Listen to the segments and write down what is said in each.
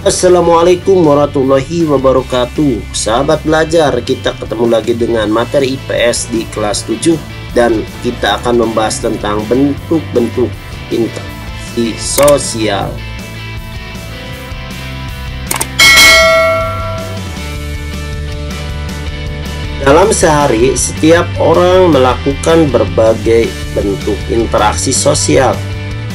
Assalamualaikum warahmatullahi wabarakatuh. Sahabat belajar, kita ketemu lagi dengan materi IPS di kelas 7 dan kita akan membahas tentang bentuk-bentuk interaksi sosial. Dalam sehari, setiap orang melakukan berbagai bentuk interaksi sosial.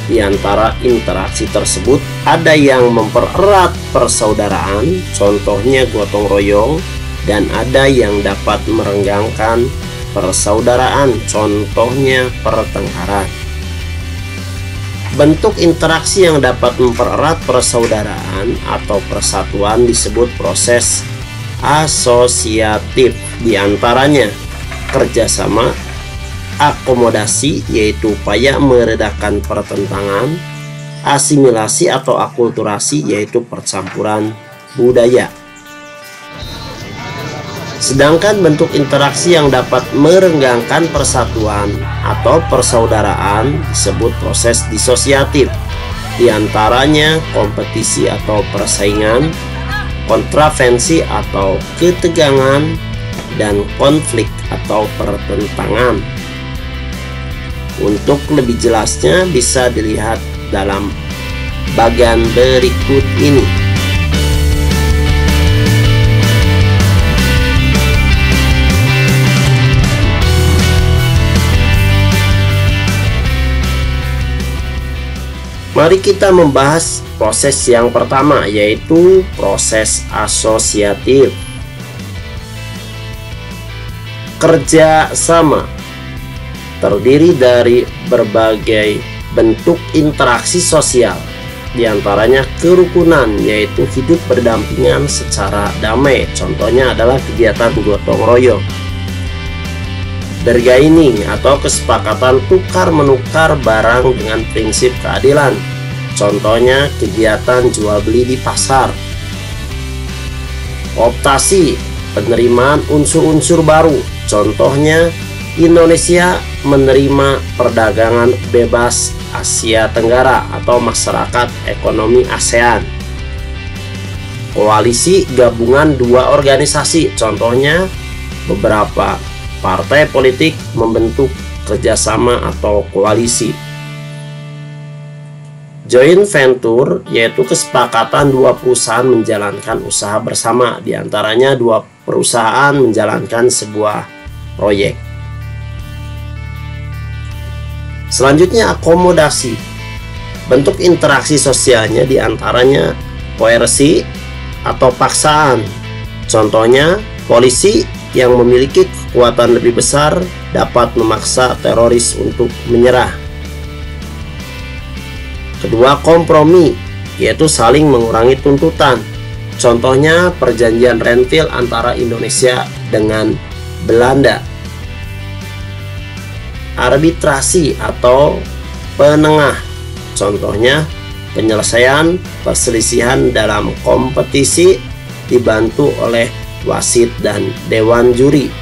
Di antara interaksi tersebut, ada yang mempererat persaudaraan, contohnya gotong royong, dan ada yang dapat merenggangkan persaudaraan, contohnya pertengkaran. Bentuk interaksi yang dapat mempererat persaudaraan atau persatuan disebut proses asosiatif. Di antaranya kerjasama, akomodasi yaitu upaya meredakan pertentangan, asimilasi atau akulturasi yaitu percampuran budaya. Sedangkan bentuk interaksi yang dapat merenggangkan persatuan atau persaudaraan disebut proses disosiatif. Di antaranya kompetisi atau persaingan, kontravensi atau ketegangan, dan konflik atau pertentangan. Untuk lebih jelasnya bisa dilihat dalam bagian berikut ini. Mari kita membahas proses yang pertama, yaitu proses asosiatif. Kerja sama terdiri dari berbagai bentuk interaksi sosial, diantaranya kerukunan yaitu hidup berdampingan secara damai, contohnya adalah kegiatan gotong royong. Bargaining atau kesepakatan tukar menukar barang dengan prinsip keadilan, contohnya kegiatan jual beli di pasar. Kooptasi, penerimaan unsur-unsur baru, contohnya Indonesia menerima perdagangan bebas Asia Tenggara atau masyarakat ekonomi ASEAN. Koalisi gabungan dua organisasi, contohnya beberapa partai politik membentuk kerjasama atau koalisi. Joint venture yaitu kesepakatan dua perusahaan menjalankan usaha bersama, diantaranya dua perusahaan menjalankan sebuah proyek. Selanjutnya akomodasi. Bentuk interaksi sosialnya diantaranya koersi atau paksaan. Contohnya polisi yang memiliki kekuatan lebih besar dapat memaksa teroris untuk menyerah. Kedua, kompromi yaitu saling mengurangi tuntutan. Contohnya perjanjian Renville antara Indonesia dengan Belanda. Arbitrasi atau penengah, contohnya penyelesaian perselisihan dalam kompetisi dibantu oleh wasit dan dewan juri.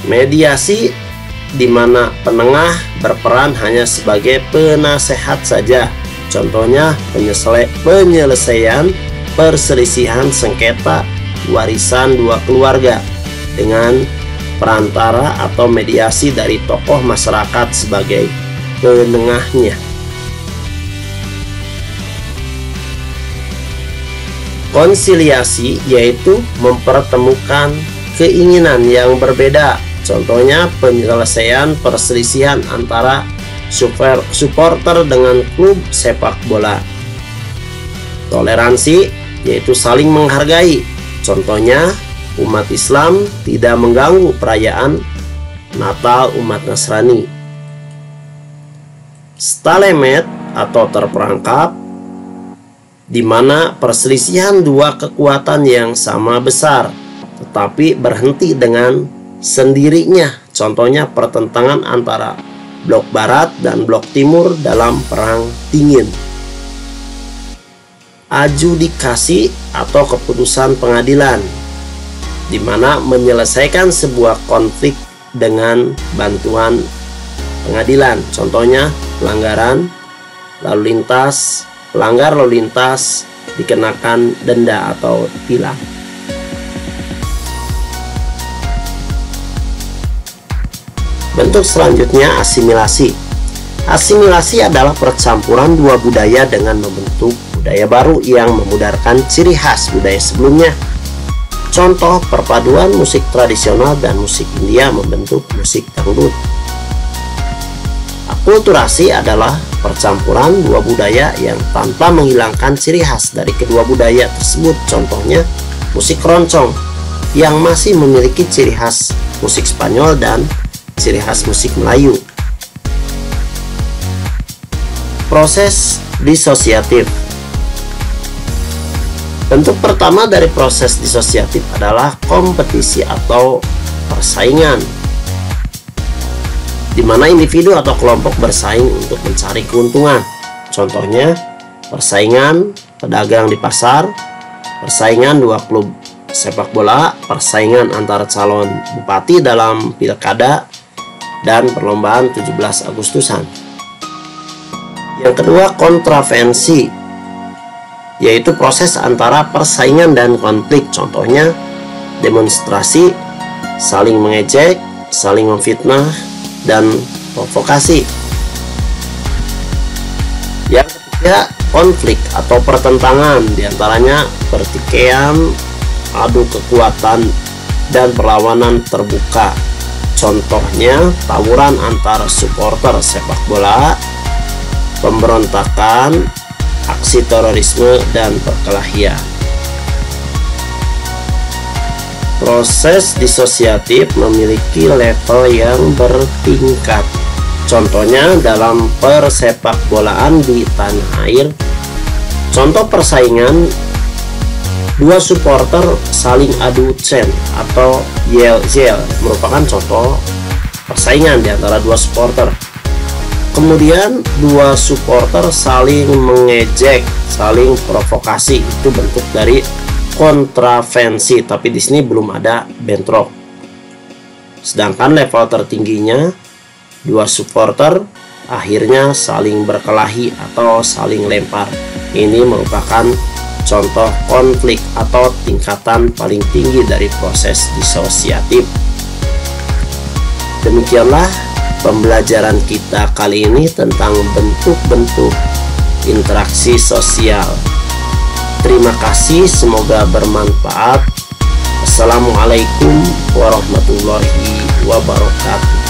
Mediasi, di mana penengah berperan hanya sebagai penasehat saja, contohnya penyelesaian perselisihan sengketa warisan dua keluarga dengan perantara atau mediasi dari tokoh masyarakat sebagai penengahnya. Konsiliasi yaitu mempertemukan keinginan yang berbeda, contohnya penyelesaian perselisihan antara supporter dengan klub sepak bola. Toleransi yaitu saling menghargai, contohnya umat Islam tidak mengganggu perayaan Natal umat Nasrani. Stalemate atau terperangkap, di mana perselisihan dua kekuatan yang sama besar tetapi berhenti dengan sendirinya, contohnya pertentangan antara blok barat dan blok timur dalam perang dingin. Adjudikasi atau keputusan pengadilan, di mana menyelesaikan sebuah konflik dengan bantuan pengadilan, contohnya pelanggaran lalu lintas, pelanggar lalu lintas dikenakan denda atau tilang. Bentuk selanjutnya asimilasi. Asimilasi adalah percampuran dua budaya dengan membentuk budaya baru yang memudarkan ciri khas budaya sebelumnya. Contoh, perpaduan musik tradisional dan musik India membentuk musik dangdut. Akulturasi adalah percampuran dua budaya yang tanpa menghilangkan ciri khas dari kedua budaya tersebut. Contohnya, musik keroncong yang masih memiliki ciri khas musik Spanyol dan ciri khas musik Melayu. Proses disosiatif. Bentuk pertama dari proses disosiatif adalah kompetisi atau persaingan, di mana individu atau kelompok bersaing untuk mencari keuntungan. Contohnya, persaingan pedagang di pasar, persaingan dua klub sepak bola, persaingan antara calon bupati dalam pilkada, dan perlombaan 17 Agustusan. Yang kedua, kontravensi, yaitu proses antara persaingan dan konflik. Contohnya, demonstrasi, saling mengejek, saling memfitnah, dan provokasi. Yang ketiga, konflik atau pertentangan, diantaranya pertikaian, adu kekuatan, dan perlawanan terbuka. Contohnya, tawuran antar supporter sepak bola, pemberontakan, aksi terorisme, dan perkelahian. Proses disosiatif memiliki level yang bertingkat. Contohnya dalam persepak bolaan di tanah air. Contoh persaingan, dua supporter saling adu chant atau yel-yel merupakan contoh persaingan di antara dua supporter. Kemudian dua supporter saling mengejek, saling provokasi, itu bentuk dari kontravensi, tapi di sini belum ada bentrok. Sedangkan level tertingginya, dua supporter akhirnya saling berkelahi atau saling lempar. Ini merupakan contoh konflik atau tingkatan paling tinggi dari proses disosiatif. Demikianlah pembelajaran kita kali ini tentang bentuk-bentuk interaksi sosial. Terima kasih, semoga bermanfaat. Assalamualaikum warahmatullahi wabarakatuh.